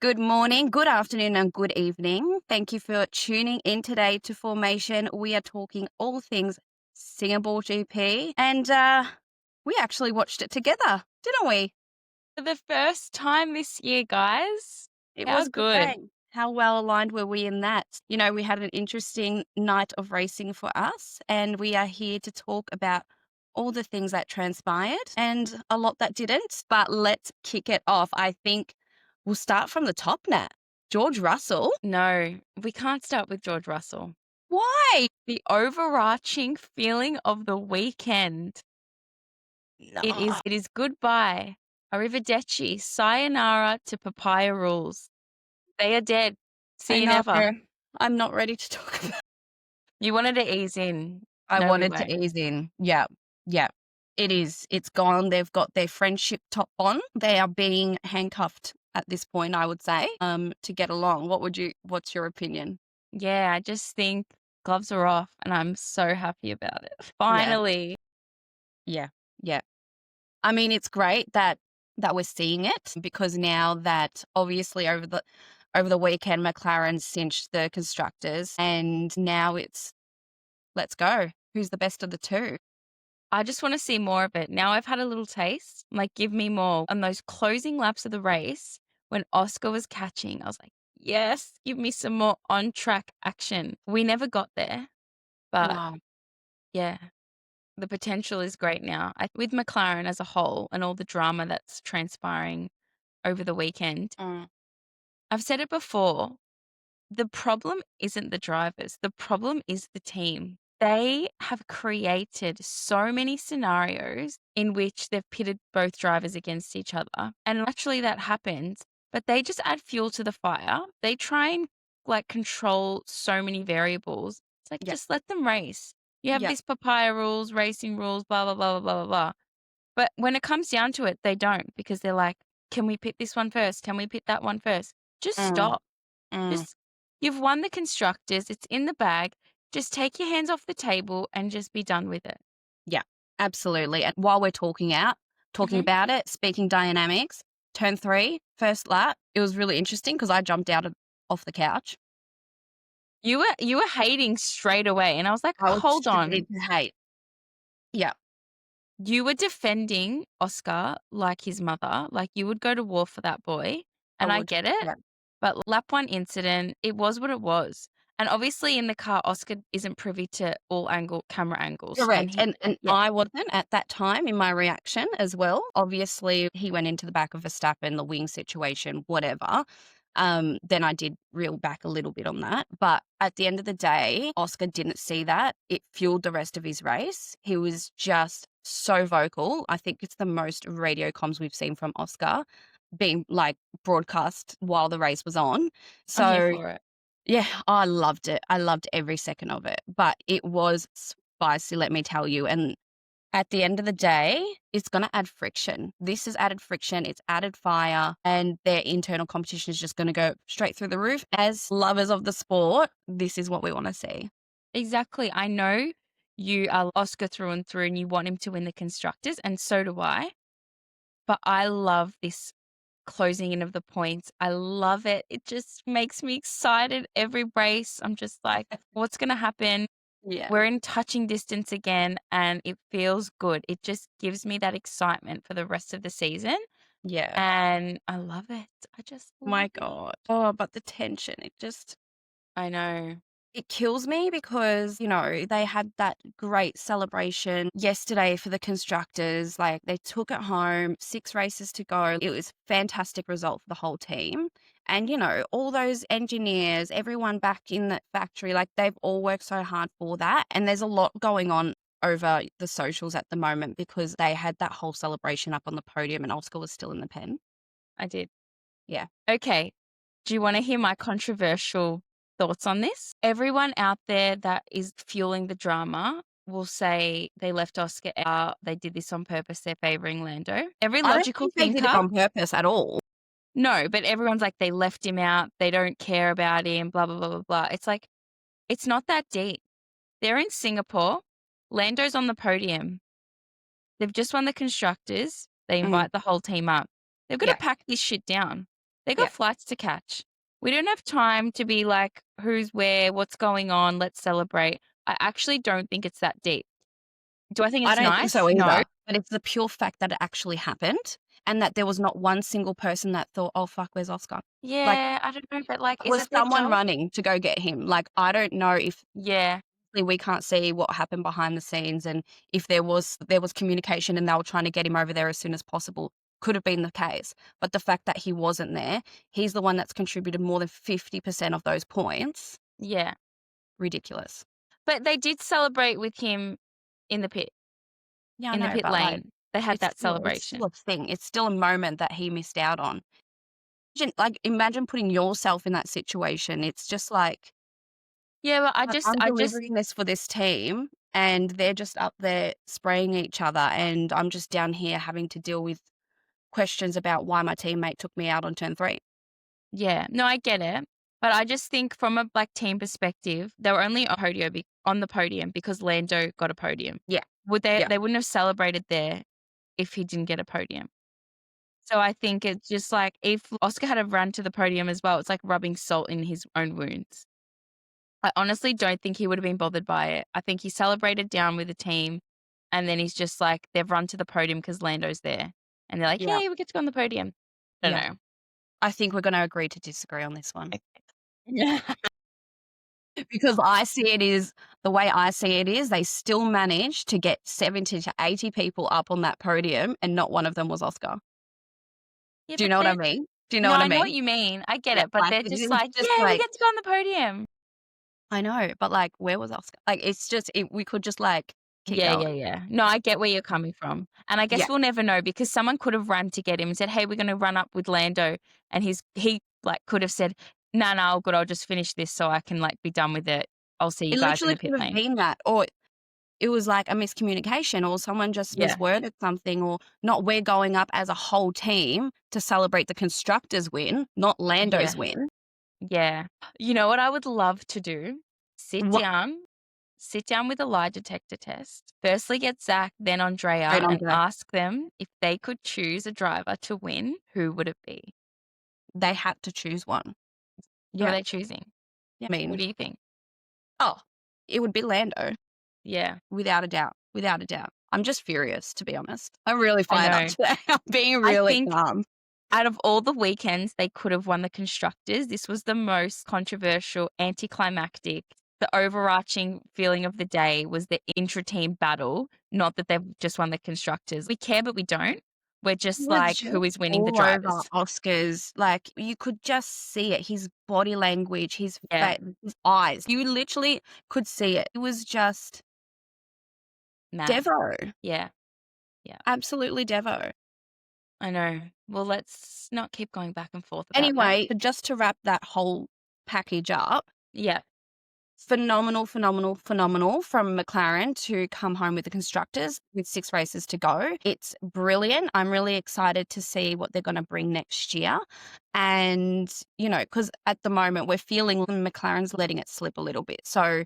Good morning, good afternoon, and good evening. Thank you for tuning in today to Formation. We are talking all things Singapore GP, and we actually watched it together, didn't we? For the first time this year, guys. It How was a good good. day. How well aligned were we in that? We had an interesting night of racing for us, and we are here to talk about all the things that transpired and a lot that didn't. But let's kick it off. I think we'll start from the top, Nat. George Russell. No, we can't start with George Russell. Why? The overarching feeling of the weekend, No, it is goodbye. Arrivederci, sayonara to papaya rules. They are dead. I See you know. never. I'm not ready to talk about. You wanted to ease in. I No, we wanted to won't. ease in. Yeah, yeah. It is. It's gone. They've got their friendship top on. They are being handcuffed at this point, I would say, to get along. What's your opinion? Yeah, I just think gloves are off and I'm so happy about it. Yeah, Finally. yeah, yeah. I mean, it's great that we're seeing it because now that obviously over the weekend McLaren cinched the constructors and now it's let's go. Who's the best of the two? I just want to see more of it. Now I've had a little taste. Like, give me more. On those closing laps of the race, when Oscar was catching, I was like, yes, give me some more on track action. We never got there, but No. yeah, the potential is great now. With McLaren as a whole and all the drama that's transpiring over the weekend, Mm, I've said it before. The problem isn't the drivers. The problem is the team. They have created so many scenarios in which they've pitted both drivers against each other. And naturally that happens, but they just add fuel to the fire. They try and control so many variables. It's like, yeah, just let them race. You have yeah. these papaya rules, racing rules, blah, blah, blah, blah, blah, blah, blah. But when it comes down to it, they don't because they're like, can we pit this one first? Can we pit that one first? Just Mm, stop. mm. Just You've won the constructors, it's in the bag. Just take your hands off the table and just be done with it. Yeah, absolutely. And while we're talking Mhm. about it, speaking dynamics, turn 3, first lap, it was really interesting because I jumped off the couch. You were hating straight away, and I was like, I was "Hold ready on." to hate. Yeah. You were defending Oscar like his mother, like you would go to war for that boy, I and I would. get it, Yeah. but lap 1 incident, it was what it was. And obviously in the car, Oscar isn't privy to all camera angles, and Correct. he And yeah, I wasn't at that time in my reaction as well. Obviously, he went into the back of Verstappen, the wing situation, whatever. Then I did reel back a little bit on that. But at the end of the day, Oscar didn't see that. It fueled the rest of his race. He was just so vocal. I think it's the most radio comms we've seen from Oscar being broadcast while the race was on. I'm here So for it. yeah, I loved it. I loved every second of it, but it was spicy, let me tell you. And at the end of the day, it's going to add friction. This has added friction, it's added fire, and their internal competition is just going to go straight through the roof. As lovers of the sport, this is what we want to see. Exactly. I know you are Oscar through and through and you want him to win the constructors, and so do I. But I love this closing in of the points. I love it. It just makes me excited every race. I'm just like, what's going to happen? Yeah. We're in touching distance again and it feels good. It just gives me that excitement for the rest of the season. Yeah. And I love it. I just My love it. God. Oh, but the tension, I know. it kills me because, they had that great celebration yesterday for the constructors. Like they took it home, 6 races to go. It was fantastic result for the whole team. And, all those engineers, everyone back in the factory, like they've all worked so hard for that. And there's a lot going on over the socials at the moment because they had that whole celebration up on the podium and Oscar was still in the pen. I did. Yeah. Okay. Do you want to hear my controversial thoughts on this? Everyone out there that is fueling the drama will say they left Oscar out, they did this on purpose, they're favoring Lando. Every I don't logical think they did it thinker, on purpose at all. no, but everyone's like, they left him out, they don't care about him, blah, blah, blah, blah, blah. It's like, it's not that deep. They're in Singapore. Lando's on the podium. They've just won the constructors. They Mm, invite the whole team up. They've got to yeah. pack this shit down. They Yeah. got flights to catch. We don't have time to be like, who's where, what's going on, let's celebrate. I actually don't think it's that deep. Do I think I it's don't think nice? so No. either, but it's the pure fact that it actually happened and that there was not one single person that thought, "Oh, fuck, where's Oscar?" Like, Yeah, I don't know, but like, is was it their someone job? running to go get him? Like, I don't know if Yeah, we can't see what happened behind the scenes and if there was communication and they were trying to get him over there as soon as possible. Could have been the case. But the fact that he wasn't there, he's the one that's contributed more than 50% of those points. yeah. Ridiculous. But they did celebrate with him in the pit, Yeah, I in the know, pit but, like, lane. They had that it's still celebration. a thing. It's still a moment that he missed out on. Imagine putting yourself in that situation. It's just like, Yeah, but I'm I just delivering this for this team, and they're just up there spraying each other, and I'm just down here having to deal with questions about why my teammate took me out on turn 3. yeah. No, I get it. But I just think from a, like, team perspective, they were only on the podium because Lando got a podium. Yeah, Would yeah. they wouldn't have celebrated there if he didn't get a podium. So I think it's just like if Oscar had have run to the podium as well, it's like rubbing salt in his own wounds. I honestly don't think he would have been bothered by it. I think he celebrated down with the team, and then he's just like, they've run to the podium because Lando's there. And they're like, Yeah, "Hey, we get to go on the podium." I don't yeah. know. I think we're gonna agree to disagree on this one. Yeah. Because I see it is the way I see it is they still managed to get 70 to 80 people up on that podium, and not one of them was Oscar. Yeah, Do you but know what I they're mean? Do you know no, what I I know what mean? you mean. I get Yeah, it, but like, they're it just was like, just "Yeah, we like, get to go on the podium." I know, but, like, where was Oscar? Like, it's just we could just, like, keep Yeah, yeah, going. yeah. No, I get where you're coming from. And I Yeah, guess we'll never know because someone could have run to get him and said, "Hey, we're gonna run up with Lando." And he, like, could have said, "No, no, all good. I'll just finish this so I can, like, be done with it. I'll see you it guys in literally the pit could have lane." been that, or it was, like, a miscommunication, or someone just Yeah, misworded something, or not we're going up as a whole team to celebrate the constructors' win, not yeah, Lando's win. yeah. You know what I would love to do? Sit What down sit down with a lie detector test. Firstly, get Zach, then Great Andrea, on and Jack. ask them if they could choose a driver to win, who would it be? They had to choose one. Who are Yeah, they choosing? yeah, I What mean, do you think? oh, it would be Lando, Yeah, without a doubt, without a doubt. I'm just furious, to be honest. I'm really I fired up know. today. I'm being I really think calm. out of all the weekends they could have won the constructors, this was the most controversial, anticlimactic. The overarching feeling of the day was the intra-team battle, not that they've just won the constructors. We care, but we don't. We're He just was like, just who is winning the all over drivers? Oscars. Like, you could just see it, his body language, his Yeah, face, his eyes. You literally could see it. It was just mad. Devo. Yeah, yeah, Absolutely Devo. I know. Well, let's not keep going back and forth about that. Anyway, but just to wrap that whole package up, Yeah, phenomenal, phenomenal, phenomenal from McLaren to come home with the constructors with 6 races to go. It's brilliant. I'm really excited to see what they're gonna bring next year. And, because at the moment we're feeling McLaren's letting it slip a little bit. So,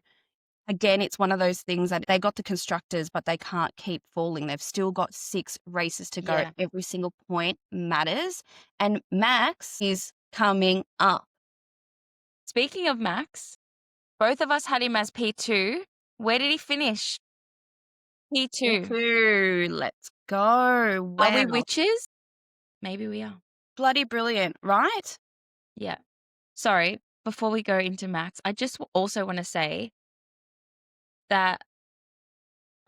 again, it's one of those things that they got the constructors, but they can't keep falling. They've still got 6 races to go. yeah. Every single point matters. And Max is coming up. Speaking of Max, both of us had him as P2. Where did he finish? Me P2. too. Let's go. Are we Wow. witches? Maybe we are. Bloody brilliant, right? Yeah. Sorry, before we go into Max, I just also want to say that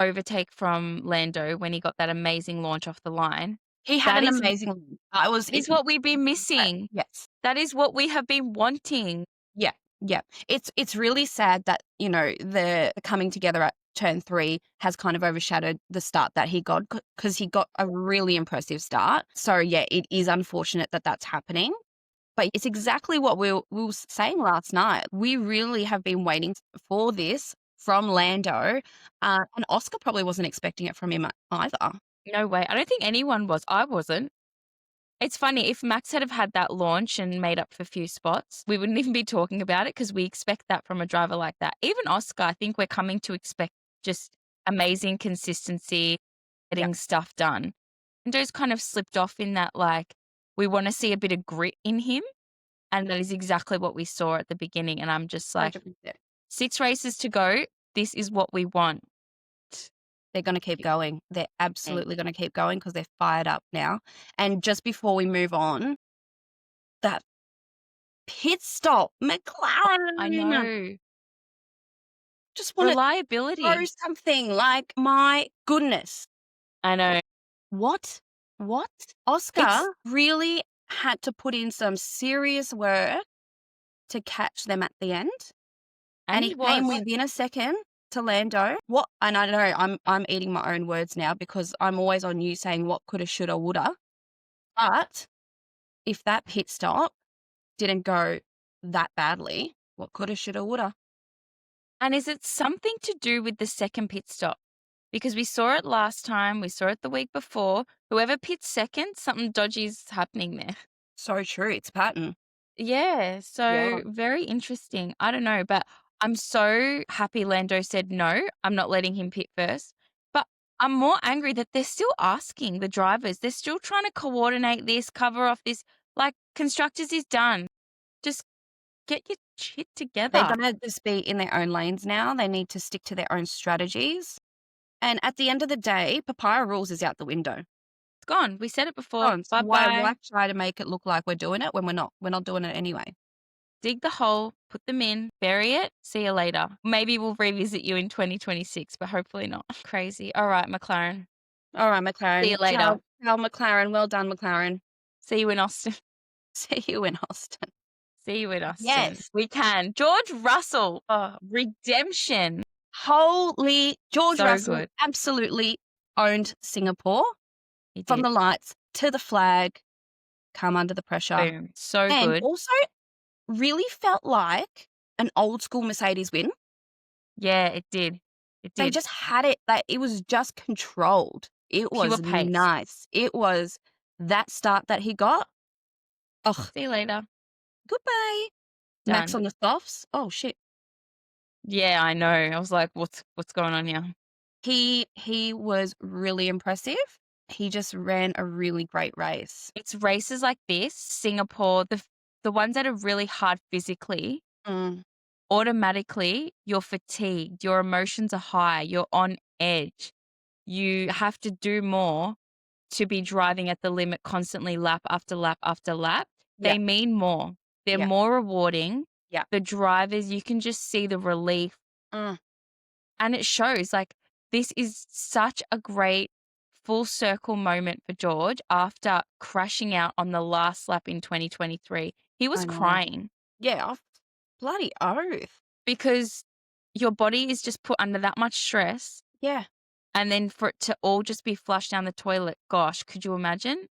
overtake from Lando when he got that amazing launch off the line, He had that an is amazing I was is what we've been missing. yes. That is what we have been wanting. Yeah, yeah. It's really sad that, the coming together at turn 3 has kind of overshadowed the start that he got because he got a really impressive start. So, yeah, it is unfortunate that that's happening, but it's exactly what we were saying last night. We really have been waiting for this from Lando, and Oscar probably wasn't expecting it from him either. No way. I don't think anyone was. I wasn't. It's funny, if Max had have had that launch and made up for a few spots, we wouldn't even be talking about it because we expect that from a driver like that. Even Oscar, I think we're coming to expect just amazing consistency, Yeah, getting stuff done. Lando's kind of slipped off in that, like, We wanna see a bit of grit in him, and that is exactly what we saw at the beginning, and I'm just like, 100%. 6 races to go, this is what we want. They're gonna keep going. They're Mm. absolutely gonna keep going because 'cause they're fired up now. And just before we move on, that pit stop, I McLaren, know. just wanna throw Reliability. something, like, my goodness. I know. What? What? It's Oscar really had to put in some serious work to catch them at the end, and and he he came was. within a second to Lando. What and I know I'm eating my own words now because I'm always on you saying what coulda, shoulda, woulda, but if that pit stop didn't go that badly, what coulda, shoulda, woulda. And is it something to do with the second pit stop? Because we saw it last time, we saw it the week before. Whoever pits second, something dodgy is happening there. So true, it's pattern. Yeah, Yeah. so very interesting. I don't know, but I'm so happy Lando said no, I'm not letting him pit first. But I'm more angry that they're still asking the drivers. They're still trying to coordinate this, cover off this. Like, constructors is done. Just get your shit They're together. gonna just be in their own lanes now, they need to stick to their own strategies, and at the end of the day, papaya rules is out the window. It's gone. We said it before. Oh, so Bye why bye. try to make it look like we're doing it when we're not? We're not doing it anyway. Dig the hole, put them in, bury it. See you later. Maybe we'll revisit you in 2026, but hopefully not. Crazy. All right, McLaren. Alright, See you McLaren. later. Ciao, McLaren. Well done, McLaren. See you in Austin. See you in Austin. See you in Austin. Yes. We can. George Russell. Oh, redemption. Holy George So Russell good. absolutely owned Singapore He from did. the lights to the flag, come under the pressure, Boom. So and good. also really felt like an old school Mercedes win. Yeah, it did. It They did. just had it, like, it was just controlled. It Pure was pace. nice. It was that start that he got. Ugh, See you later. goodbye. Max Done. on the softs. Oh, shit. Yeah, I know. I was like, what's going on here? He was really impressive. He just ran a really great race. It's races like this, Singapore, the ones that are really hard physically, Mm, automatically you're fatigued, your emotions are high, you're on edge. You have to do more to be driving at the limit constantly lap after lap after lap. yeah, They mean more. They're yeah, more rewarding. yeah. The drivers, you can just see the relief Mm, and it shows like this is such a great full circle moment for George after crashing out on the last lap in 2023. He was I know. crying Yeah, bloody oath. because your body is just put under that much stress Yeah, and then for it to all just be flushed down the toilet. Gosh, could you imagine?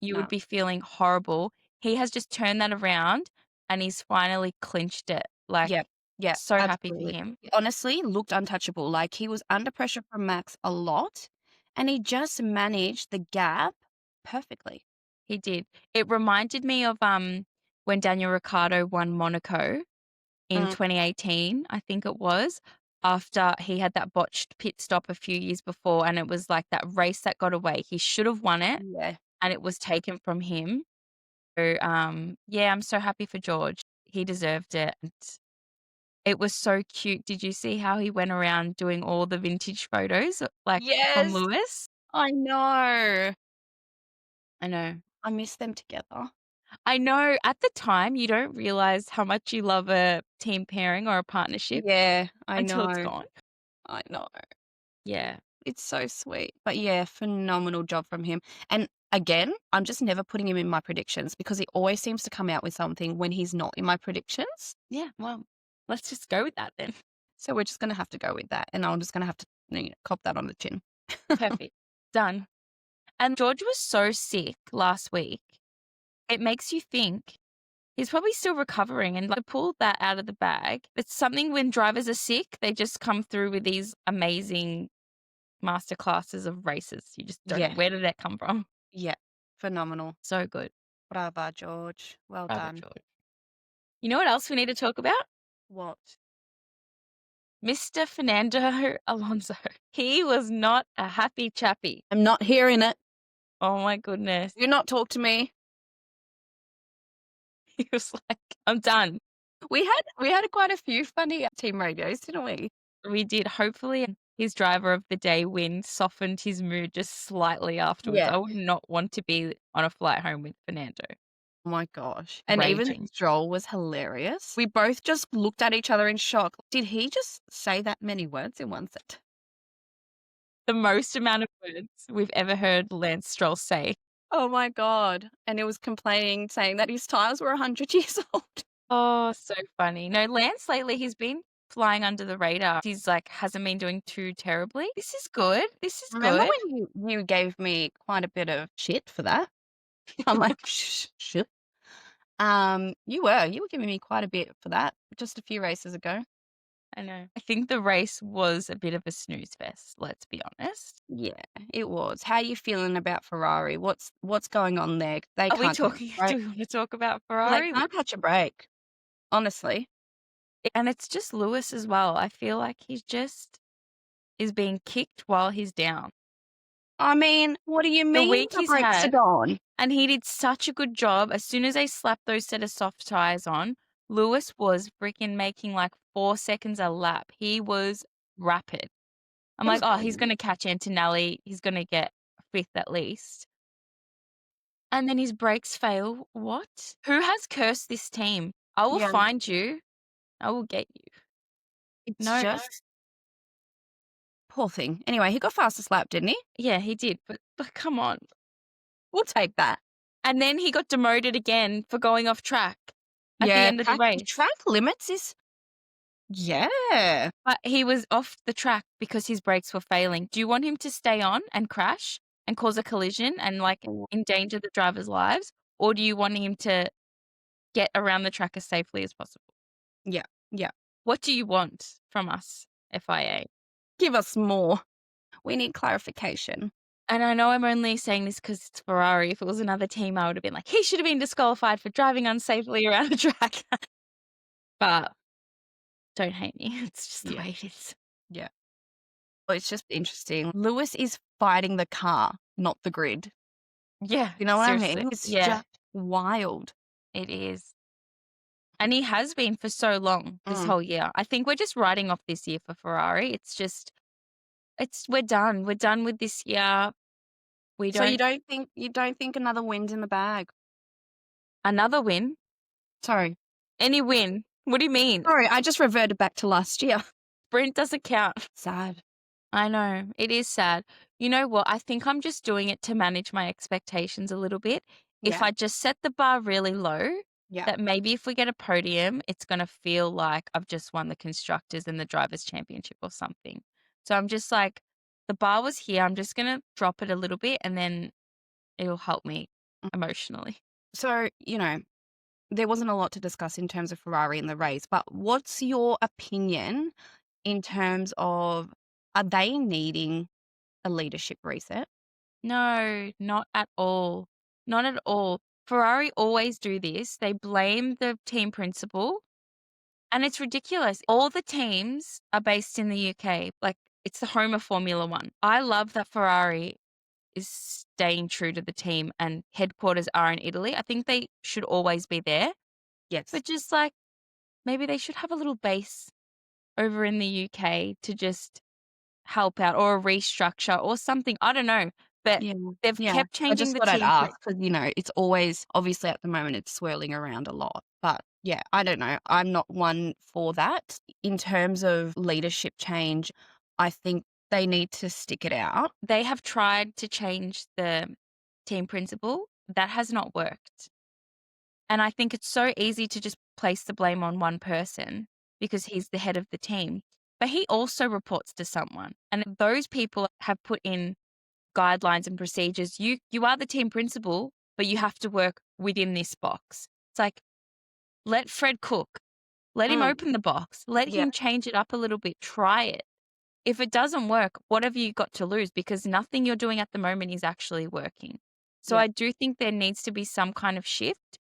You would no. be feeling horrible. He has just turned that around and he's finally clinched it. Like, Yeah, yeah, so happy for absolutely. him. He honestly looked untouchable, like, he was under pressure from Max a lot, and he just managed the gap perfectly. He did. It reminded me of when Daniel Ricciardo won Monaco in Mm, 2018, I think it was, after he had that botched pit stop a few years before, and it was like that race that got away. He should have won it, yeah. and it was taken from him. So, yeah, I'm so happy for George. He deserved it. It was so cute. Did you see how he went around doing all the vintage photos like Tom Yes, Lewis? I know. I know. I miss them together. I know at the time you don't realize how much you love a team pairing or a partnership Yeah, I until it's know. gone. I know. Yeah. It's so sweet. But yeah, phenomenal job from him. And again, I'm just never putting him in my predictions because he always seems to come out with something when he's not in my predictions. Yeah. Well, let's just go with that then. So we're just gonna have to go with that. And I'm just gonna have to cop that on the chin. Perfect. Done. And George was so sick last week. It makes you think he's probably still recovering and like pulled that out of the bag. It's something when drivers are sick, they just come through with these amazing master classes of races. You just don't know Yeah. where did that come from. Yeah. Phenomenal. So good. Bravo, George. Well Bravo, done. George. You know what else we need to talk about? What? Mr. Fernando Alonso. He was not a happy chappy. I'm not hearing it. Oh my goodness. Do not talk to me. He was like, "I'm done." We had quite a few funny team radios, didn't we? We did. Hopefully, his driver of the day win softened his mood just slightly afterwards. Yeah. I would not want to be on a flight home with Fernando Oh my gosh. And even raging. Stroll was hilarious. We both just looked at each other in shock. Did he just say that many words in one set? The most amount of words we've ever heard Lance Stroll say. Oh my god. And he was complaining, saying that his tires were 100 years old. Oh, so funny. No, Lance lately, he's been flying under the radar. He's like, hasn't been doing too terribly. This is good. This is Remember good. when you gave me quite a bit of shit for that? I'm like, shit. You were giving me quite a bit for that just a few races ago. I know. I think the race was a bit of a snooze fest, let's be honest. Yeah, it was. How are you feeling about Ferrari? What's going on there? They Are we can't catch talking a break. do we wanna talk about Well, they Ferrari? can't catch a break, honestly. And it's just Lewis as well. I feel like he just is being kicked while he's down. I mean, what do you The mean week the he's brakes are had, gone? and he did such a good job. As soon as they slapped those set of soft tires on, Lewis was freaking making like 4 seconds a lap. He was rapid. I'm It like, was "Oh, he's brilliant. gonna catch Antonelli. He's gonna get 5th at least." And then his brakes fail. What? Who has cursed this team? I will Yeah, find you. I will get you. it's No, just poor thing. Anyway, he got fastest lap, didn't he? yeah, he did, but come on. We'll take that. And then he got demoted again for going off track at the Yeah, end of the race. track limits is yeah. But he was off the track because his brakes were failing. Do you want him to stay on and crash and cause a collision and, like, endanger the drivers' lives? Or do you want him to get around the track as safely as possible? Yeah, yeah. What do you want from us, FIA? Give us more. We need clarification. And I know I'm only saying this because it's Ferrari. If it was another team, I would have been like, "He should have been disqualified for driving unsafely around the track." But don't hate me. It's just the Yeah, way it is. yeah. Well, it's just interesting. Lewis is fighting the car, not the grid. Yeah, You know what I seriously. mean? It's Yeah, just wild. it is. And he has been for so long this Mm. whole year. I think we're just writing off this year for Ferrari. We're done. We're done with this year. We So don't you don't think another win's in the bag? another win. Sorry. Any win. What do you mean? Sorry, I just reverted back to last year. Sprint doesn't count. Sad. I know. It is sad. You know what? I think I'm just doing it to manage my expectations a little bit. If Yeah, I just set the bar really low, yeah. that maybe if we get a podium, it's going to feel like I've just won the constructors and the drivers championship or something. So I'm just like, the bar was here. I'm just going to drop it a little bit and then it'll help me Mm. emotionally. So, there wasn't a lot to discuss in terms of Ferrari in the race, but what's your opinion in terms of are they needing a leadership reset? No, not at all. Not at all. Ferrari always do this. They blame the team principal. And it's ridiculous. All the teams are based in the UK. Like, it's the home of Formula One. I love that Ferrari is staying true to the team and headquarters are in Italy. I think they should always be there. Yes. But just like, maybe they should have a little base over in the UK to just help out or a restructure or something. I don't know. But Yeah. they've Yeah. kept I changing just the thought I'd team. ask because, it's always obviously at the moment it's swirling around a lot. But yeah, I don't know. I'm not one for that. In terms of leadership change, I think they need to stick it out. They have tried to change the team principal. That has not worked. And I think it's so easy to just place the blame on one person because he's the head of the team. But he also reports to someone. And those people have put in guidelines and procedures. You are the team principal, but you have to work within this box. It's like, let Fred cook. Let him Mm. open the box. Let Yeah. him change it up a little bit. Try it. If it doesn't work, what have you got to lose? Because nothing you're doing at the moment is actually working. So Yeah. I do think there needs to be some kind of shift.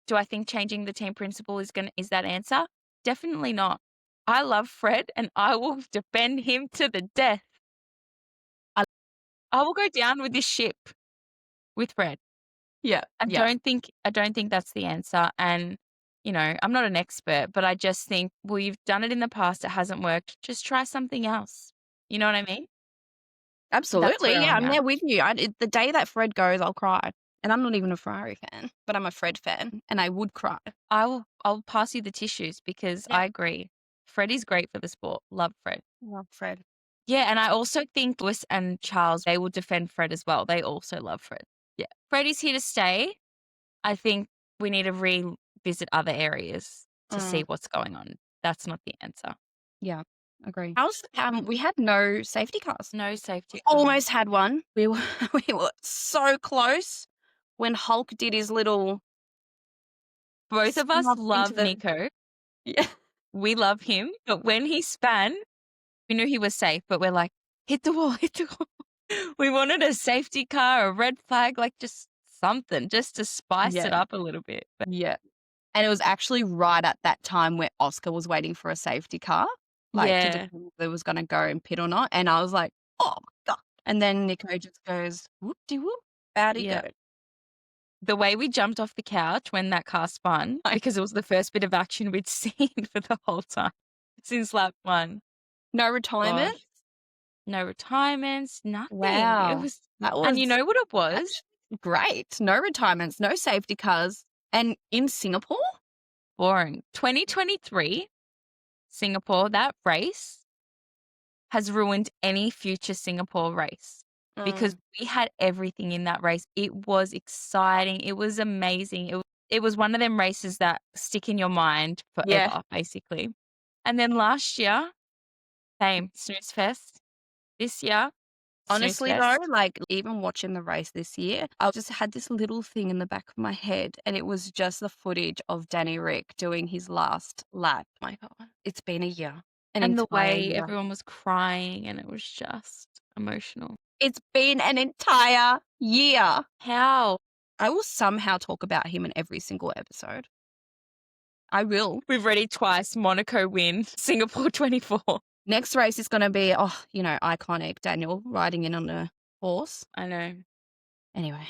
Do I think changing the team principal is that answer? Definitely not. I love Fred and I will defend him to the death. I I will go down with this ship with Fred. Yeah, I yeah, don't think that's the answer, and, I'm not an expert, but I just think, well, you've done it in the past, it hasn't worked, just try something else. You know what I mean? That's absolutely. where Yeah, I'm I'm at. there with you. The day that Fred goes, I'll cry. And I'm not even a Ferrari fan, but I'm a Fred fan, and I would cry. I'll pass you the tissues because Yeah, I agree. Freddie's great for the sport. Love Fred. love Fred. Yeah, and I also think Lewis and Charles, they will defend Fred as well. They also love Fred. Yeah. Freddie's here to stay. I think we need to revisit other areas to see Mm, what's going on. That's not the answer. yeah, agree. How's we had no safety cars. No safety car. Almost had one. We were we were so close when Hulk did his little Both of spin us off into love the Nico. yeah. We love him. But when he span, we knew he was safe, but we're like, hit the wall, hit the wall. We wanted a safety car, a red flag, like just something, just to spice Yeah, it up a little bit. But yeah. And it was actually right at that time where Oscar was waiting for a safety car, like, to yeah, determine whether it was gonna go and pit or not, and I was like, "Oh my god." And then Nico just goes, "Whoop-de-whoop," out he yeah. goes. The way we jumped off the couch when that car spun, Like, because it was the first bit of action we'd seen for the whole time since lap one. no retirement? Gosh, no retirements, nothing. It Wow. was, That and you was know what it was? actually great. No retirements, no safety cars, and in Singapore? Boring. 2023, Singapore, that race has ruined any future Singapore race because Mm, we had everything in that race. It was exciting. It was amazing. It was one of them races that stick in your mind yeah. forever, basically. And then last year, same snooze fest. This year, snooze Honestly though, fest. like, even watching the race this year, I just had this little thing in the back of my head, and it was just the footage of Danny Rick doing his last lap. My God. It's been a year, an And the entire way year. everyone was crying and it was just emotional. It's been an entire year. How? I will somehow talk about him in every single episode. I will. We've already twice Monaco win, Singapore 24. Next race is gonna be, iconic Daniel riding in on a horse. I know. Anyway,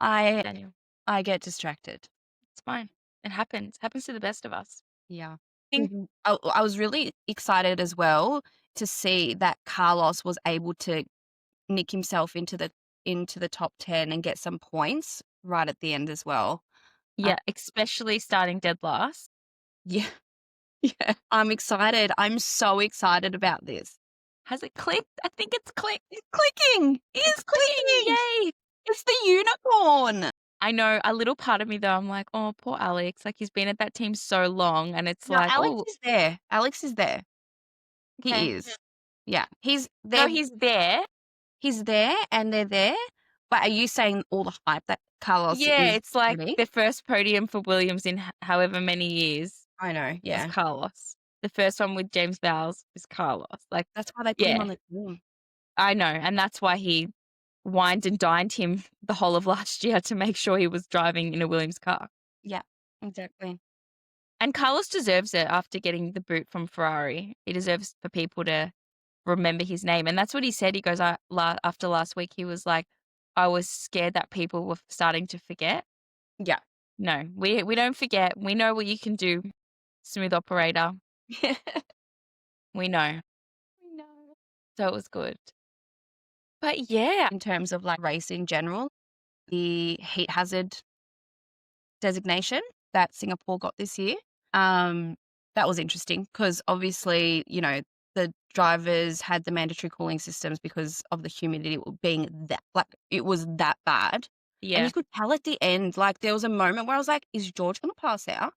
I Daniel. I get distracted. It's fine. It happens. Happens to the best of us. Yeah. Think I was really excited as well to see that Carlos was able to nick himself into the top 10 and get some points right at the end as well. Uh, yeah, especially starting dead last. yeah, yeah. I'm excited. I'm so excited about this. Has it clicked? I think it's clicked. It's clicking. It's It's clicking. clicking. Yay. It's the unicorn. I know a little part of me though, I'm like, oh, poor Alex. Like he's been at that team so long and it's No, like, Alex oh, is there. Alex is there. okay. He is. Yeah. No, he's there. He's there and they're there. But are you saying all the hype that Carlos Yeah, is it's like getting? the first podium for Williams in however many years I know. was Yeah. Carlos. The first one with James Vowles is Carlos. Like, That's why they put him yeah, on the team. I know. And that's why he wined and dined him the whole of last year to make sure he was driving in a Williams car. Yeah, exactly. And Carlos deserves it after getting the boot from Ferrari. He deserves for people to remember his name. And that's what he said. He goes, after last week, he was like, I was scared that people were starting to forget. Yeah. No, we don't forget. We know what you can do, smooth operator. We know. We know. So it was good. But yeah, In terms of like race in general, the heat hazard designation that Singapore got this year, that was interesting because obviously, the drivers had the mandatory cooling systems because of the humidity being that, like, it was that bad. And yeah. you could tell at the end, like, there was a moment where I was like, is George going to pass out?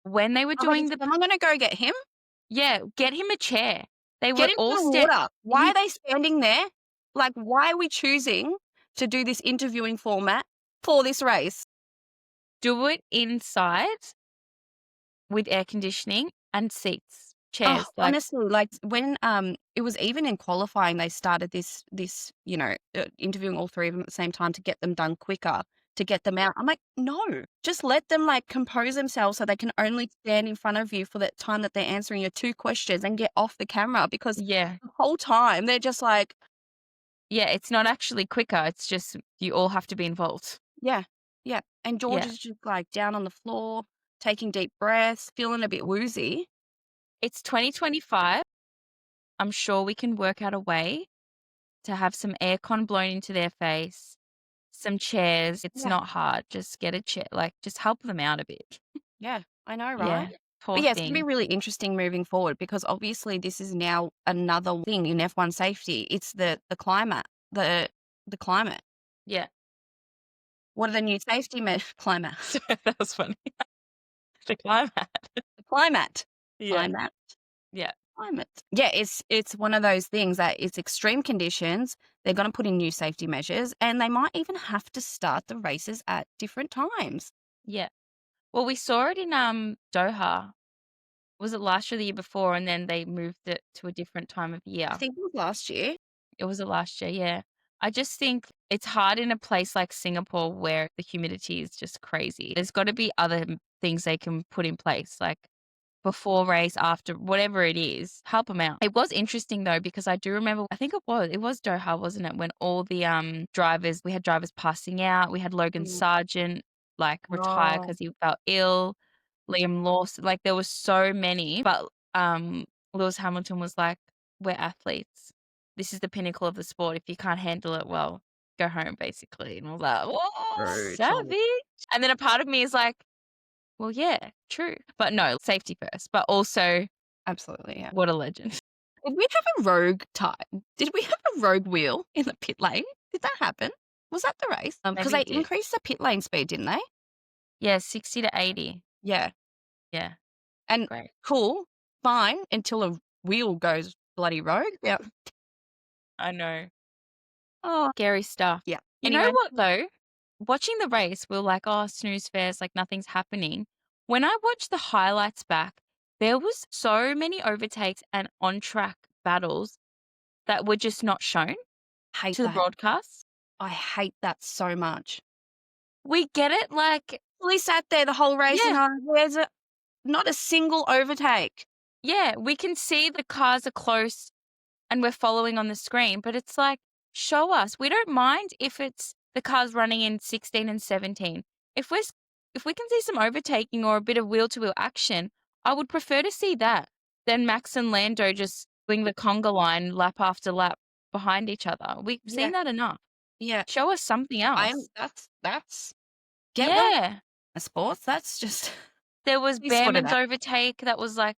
When they were doing the, Am I going to go get him? yeah, get him a chair. They Get were him all some water. Why he are they standing there? Like, why are we choosing to do this interviewing format for this race? do it inside with air conditioning and seats, Oh, chairs. Like, honestly, like when it was even in qualifying, they started this interviewing all three of them at the same time to get them done quicker, to get them out. I'm like, no, just let them like compose themselves so they can only stand in front of you for the time that they're answering your two questions and get off the camera because yeah, the whole time they're just like, Yeah, it's not actually quicker, it's just you all have to be involved. Yeah, yeah, and George Yeah. is just, like, down on the floor, taking deep breaths, feeling a bit woozy. It's 2025. I'm sure we can work out a way to have some aircon blown into their face, some chairs. It's Yeah, not hard. Just get a chair, like, just help them out a bit. yeah, I know, right? Yeah, But, poor yeah, it's gonna be thing. really interesting moving forward because obviously this is now another thing in F1 safety. It's the climate, the climate. Yeah. What are the new safety climate? That was funny. The climate. The climate. Yeah, Climate. yeah, Climate. Yeah, it's one of those things that it's extreme conditions. They're gonna put in new safety measures, and they might even have to start the races at different times. yeah. Well, we saw it in, Doha. Was it last year or the year before, and then they moved it to a different time of I year? think it was last year. It was the last year, yeah. I just think it's hard in a place like Singapore where the humidity is just crazy. There's gotta be other things they can put in place, like before race, after, whatever it is, help them out. It was interesting though, because I do remember, I think it was Doha, wasn't it? When all the, drivers we had drivers passing out. We had Logan Mm. Sargent, like, retire Oh, because he felt ill. Liam Lawson, like, there was so many, but, Lewis Hamilton was like, "We're athletes. This is the pinnacle of the sport. If you can't handle it, well, go home," basically, and I was like, "Whoa, brutal. savage." And then a part of me is like, "Well, yeah, true." But no, safety first, but also Absolutely, yeah. what a legend. Did we have a rogue time? Did we have a rogue wheel in the pit lane? Did that happen? Was that the race? Because Maybe they it did. increased the pit lane speed, didn't they? Yeah, 60 to 80. Yeah, Yeah, and great. cool, fine, until a wheel goes bloody rogue. Yeah. I know. Oh, Scary stuff. yeah. You know Anyway, what though? Watching the race, we are like, "Oh, snooze fest, like nothing's happening." When I watched the highlights back, there was so many overtakes and on-track battles that were just not shown hate to the that. broadcast. I hate that so much. We get it, like, We sat there the whole race and yeah, where's a not a single overtake. yeah, we can see the cars are close and we're following on the screen, but it's like, show us. We don't mind if it's the cars running in 16 and 17. If if we can see some overtaking or a bit of wheel to wheel action, I would prefer to see that than Max and Lando just doing the conga line lap after lap behind each other. We've Yeah, seen that enough. yeah. Show us something I'm else. that's get one Yeah. of sports. That's just There was we sorted Behrman's that. overtake that was like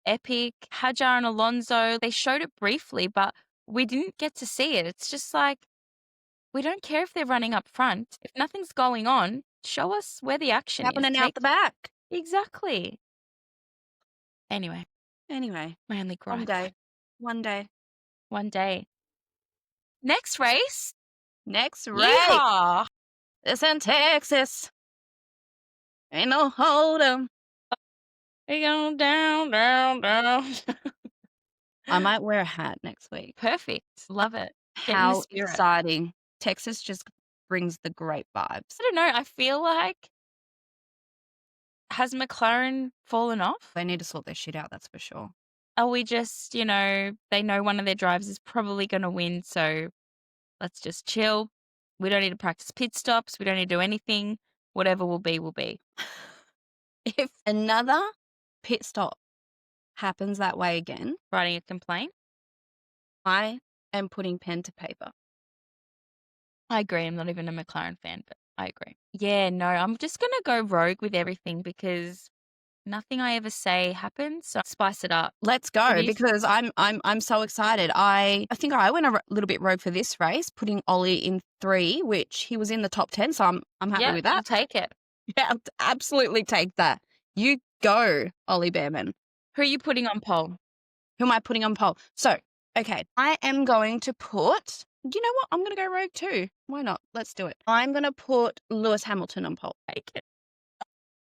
epic. Hadjar and Alonso, they showed it briefly, but we didn't get to see it. It's just like, we don't care if they're running up front. If nothing's going on, show us where the action is. Happening out Take the back. exactly. Anyway, Anyway, my only one gripe. day. One day. One day. Next race. Next race. Yeehaw! It's in Texas. Ain't no hold 'em. We go down, down, down. I might wear a hat next week. Perfect. Love it. Get in the How spirit. exciting. Texas just brings the great vibes. I don't know. I feel like, has McLaren fallen off? They need to sort their shit out, that's for sure. Are we just, they know one of their drivers is probably going to win, so let's just chill. We don't need to practice pit stops. We don't need to do anything. Whatever will be, will be. If another pit stop happens that way again, Writing a complaint. I am putting pen to paper. I agree. I'm not even a McLaren fan, but I agree. Yeah, no, I'm just going to go rogue with everything because nothing I ever say happens. So spice it up. Let's What go do you think? because I'm so excited. I think I went a little bit rogue for this race, putting Ollie in 3, which he was in the top 10, so I'm happy Yeah, with we'll that. take it. Yeah, I'll absolutely take that. You go, Ollie Behrman. Who are you putting on pole? Who am I putting on pole? So, okay, I am going to put, you know what? I'm going to go rogue too. Why not? Let's do it. I'm going to put Lewis Hamilton on pole. Take it.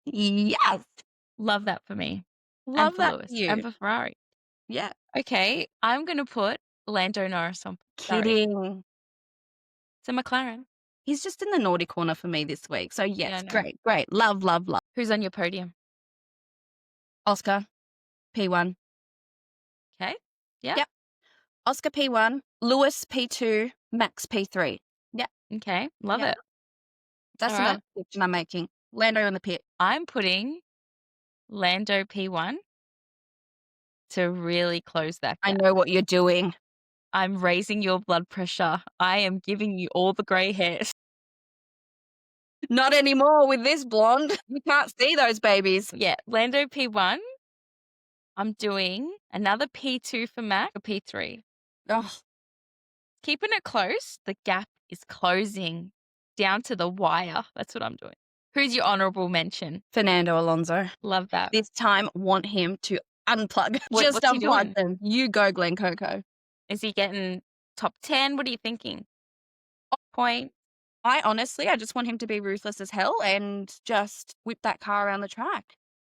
Yes. Love that for me and Love for that for Lewis and you. for Ferrari. Yeah. Okay, I'm going to put Lando Norris on. Sorry, Kidding. it's a McLaren. He's just in the naughty corner for me this week. So, Yeah, I yes, know. great, great. Love, love, love. Who's on your podium? Oscar, P1. Okay. Yeah. Yep. Oscar, P1. Lewis, P2. Max P3. Yeah, Okay, love yeah. it. That's All right. another prediction I'm making. Lando in the pit. I'm putting Lando P1 to really close that I gap. know what you're doing. I'm raising your blood pressure. I am giving you all the grey hairs. Not anymore with this blonde. You can't see those babies. Yeah, Lando P1. I'm doing another P2 for Mac, or P3. Oh, Keeping it close, the gap is closing down to the wire. That's what I'm doing. Who's your honorable mention? Fernando Alonso. Love that. This time, want him to unplug. Just What's he unplug doing? them. You go, Glen Coco. Is he getting top 10? What are you thinking? Point. I just want him to be ruthless as hell and just whip that car around the track.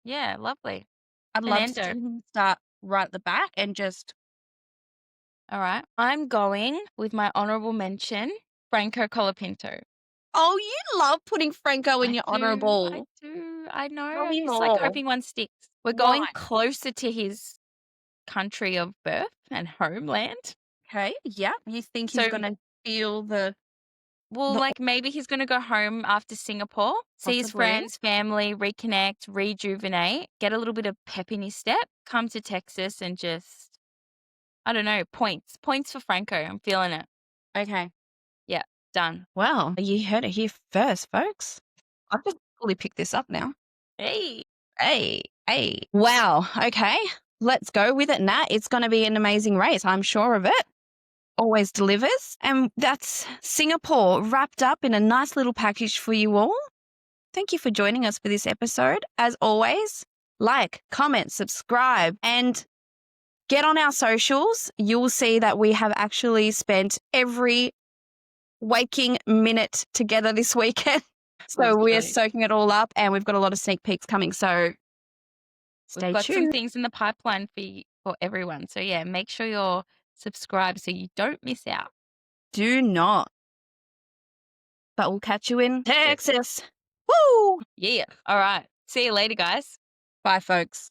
Yeah, lovely. I'd love to see Fernando. him start right at the back and just, All right. I'm going with my honorable mention, Franco Colapinto. oh, you love putting Franco in I your do. I honorable. do. I know. Tell I'm me just like more. hoping one sticks. We're Why? going closer to his country of birth and homeland. Okay, yeah. You think he's So, gonna feel well, the like maybe he's going to go home after Singapore, see his possibly? friends, family, reconnect, rejuvenate, get a little bit of pep in his step, come to Texas and just, I don't know, points. Points for Franco. I'm feeling it. Okay. Yeah, done. Well, you heard it here first, folks. I've just fully picked this up now. Hey. Hey, hey. Wow. Okay. Let's go with it, Nat. It's going to be an amazing race. I'm sure of it. Always delivers. And that's Singapore wrapped up in a nice little package for you all. Thank you for joining us for this episode. As always, like, comment, subscribe, and get on our socials. You will see that we have actually spent every waking minute together this weekend. So we are Literally. soaking it all up and we've got a lot of sneak peeks coming. So We've stay got some tuned. things in the pipeline for everyone. So yeah, make sure you're subscribed so you don't miss out. Do not. But we'll catch you in Texas. Woo! Yeah. All right. See you later, guys. Bye, folks.